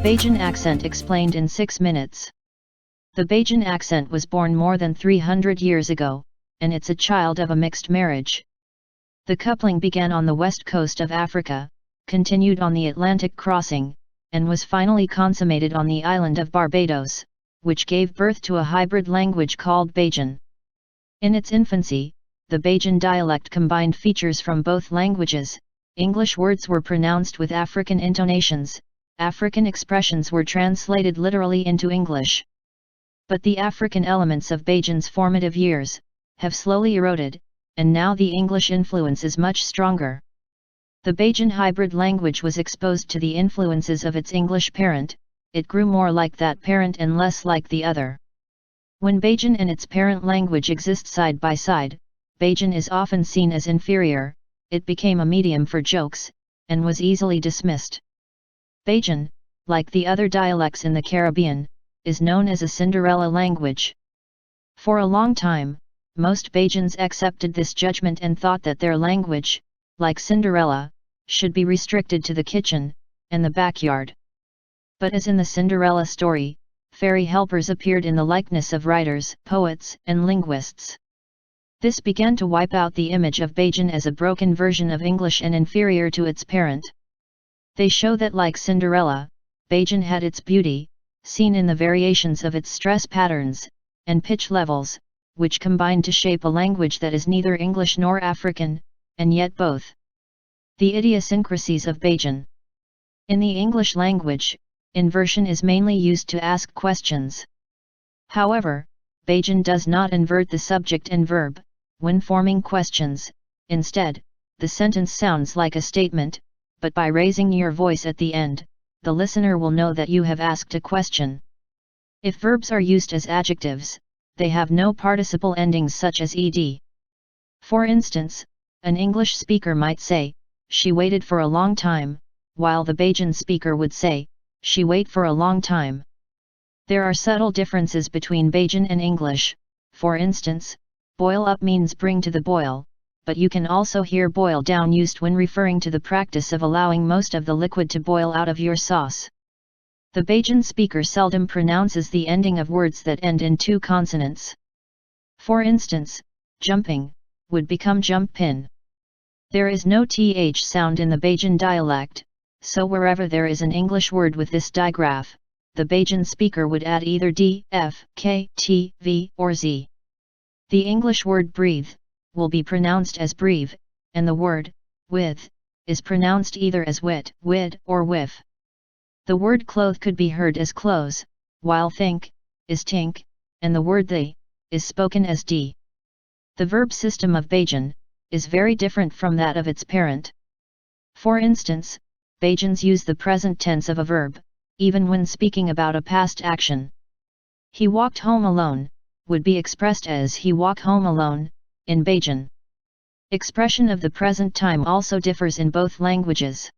Bajan accent explained in 6 minutes. The Bajan accent was born more than 300 years ago, and it's a child of a mixed marriage. The coupling began on the west coast of Africa, continued on the Atlantic crossing, and was finally consummated on the island of Barbados, which gave birth to a hybrid language called Bajan. In its infancy, the Bajan dialect combined features from both languages. English words were pronounced with African intonations, African expressions were translated literally into English. But the African elements of Bajan's formative years have slowly eroded, and now the English influence is much stronger. The Bajan hybrid language was exposed to the influences of its English parent, it grew more like that parent and less like the other. When Bajan and its parent language exist side by side, Bajan is often seen as inferior, it became a medium for jokes, and was easily dismissed. Bajan, like the other dialects in the Caribbean, is known as a Cinderella language. For a long time, most Bajans accepted this judgment and thought that their language, like Cinderella, should be restricted to the kitchen and the backyard. But as in the Cinderella story, fairy helpers appeared in the likeness of writers, poets, and linguists. This began to wipe out the image of Bajan as a broken version of English and inferior to its parent. They show that like Cinderella, Bajan had its beauty, seen in the variations of its stress patterns and pitch levels, which combined to shape a language that is neither English nor African, and yet both. The idiosyncrasies of Bajan. In the English language, inversion is mainly used to ask questions. However, Bajan does not invert the subject and verb when forming questions. Instead, the sentence sounds like a statement, but by raising your voice at the end, the listener will know that you have asked a question. If verbs are used as adjectives, they have no participle endings such as ed. For instance, an English speaker might say, "She waited for a long time," while the Bajan speaker would say, "She wait for a long time." There are subtle differences between Bajan and English. For instance, boil up means bring to the boil, but you can also hear boil down used when referring to the practice of allowing most of the liquid to boil out of your sauce. The Bajan speaker seldom pronounces the ending of words that end in two consonants. For instance, jumping would become jump pin. There is no th sound in the Bajan dialect, so wherever there is an English word with this digraph, the Bajan speaker would add either d, f, k, t, v, or z. The English word breathe will be pronounced as breeve, and the word with is pronounced either as wit, wid, or whiff. The word cloth could be heard as close, while think is tink, and the word the is spoken as d. The verb system of Bajan is very different from that of its parent. For instance, Bajans use the present tense of a verb, even when speaking about a past action. He walked home alone would be expressed as he walk home alone, in Bajan. Expression of the present time also differs in both languages.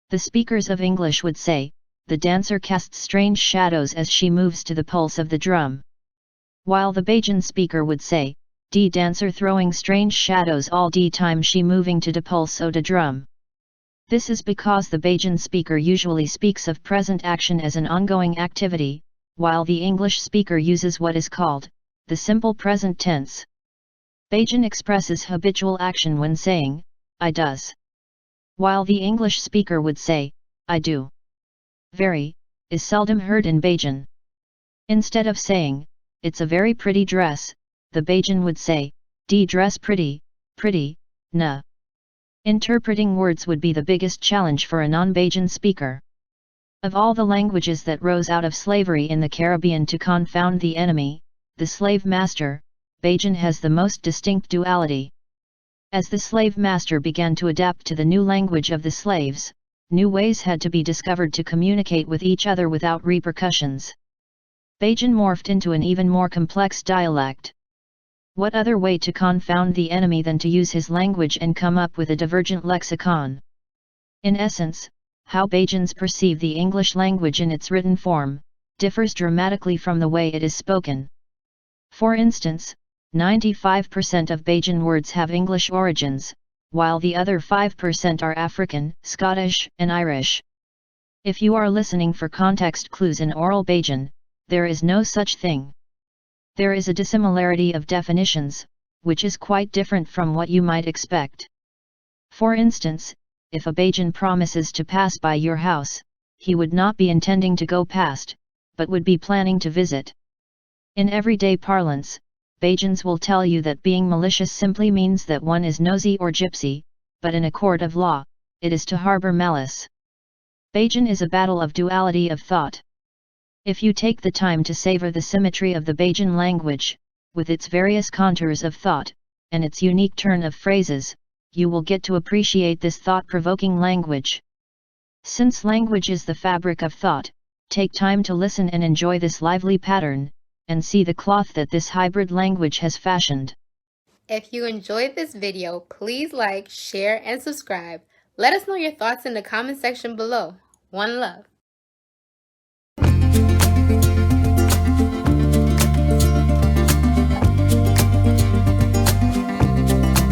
The speakers of English would say, "The dancer casts strange shadows as she moves to the pulse of the drum." While the Bajan speaker would say, "The dancer throwing strange shadows all the time she moving to the pulse o' the drum." This is because the Bajan speaker usually speaks of present action as an ongoing activity, while the English speaker uses what is called the simple present tense. Bajan expresses habitual action when saying, "I does," while the English speaker would say, "I do." Very is seldom heard in Bajan. Instead of saying, "It's a very pretty dress," the Bajan would say, "De dress pretty, pretty, na." Interpreting words would be the biggest challenge for a non-Bajan speaker. Of all the languages that rose out of slavery in the Caribbean to confound the enemy, the slave master, Bajan has the most distinct duality. As the slave master began to adapt to the new language of the slaves, new ways had to be discovered to communicate with each other without repercussions. Bajan morphed into an even more complex dialect. What other way to confound the enemy than to use his language and come up with a divergent lexicon? In essence, how Bajans perceive the English language in its written form differs dramatically from the way it is spoken. For instance, 95% of Bajan words have English origins, while the other 5% are African, Scottish, and Irish. If you are listening for context clues in oral Bajan, there is no such thing. There is a dissimilarity of definitions, which is quite different from what you might expect. For instance, if a Bajan promises to pass by your house, he would not be intending to go past, but would be planning to visit. In everyday parlance, Bajans will tell you that being malicious simply means that one is nosy or gypsy, but in a court of law, it is to harbor malice. Bajan is a battle of duality of thought. If you take the time to savor the symmetry of the Bajan language, with its various contours of thought, and its unique turn of phrases, you will get to appreciate this thought-provoking language. Since language is the fabric of thought, take time to listen and enjoy this lively pattern, and see the cloth that this hybrid language has fashioned. If you enjoyed this video, please like, share, and subscribe. Let us know your thoughts in the comment section below. One love.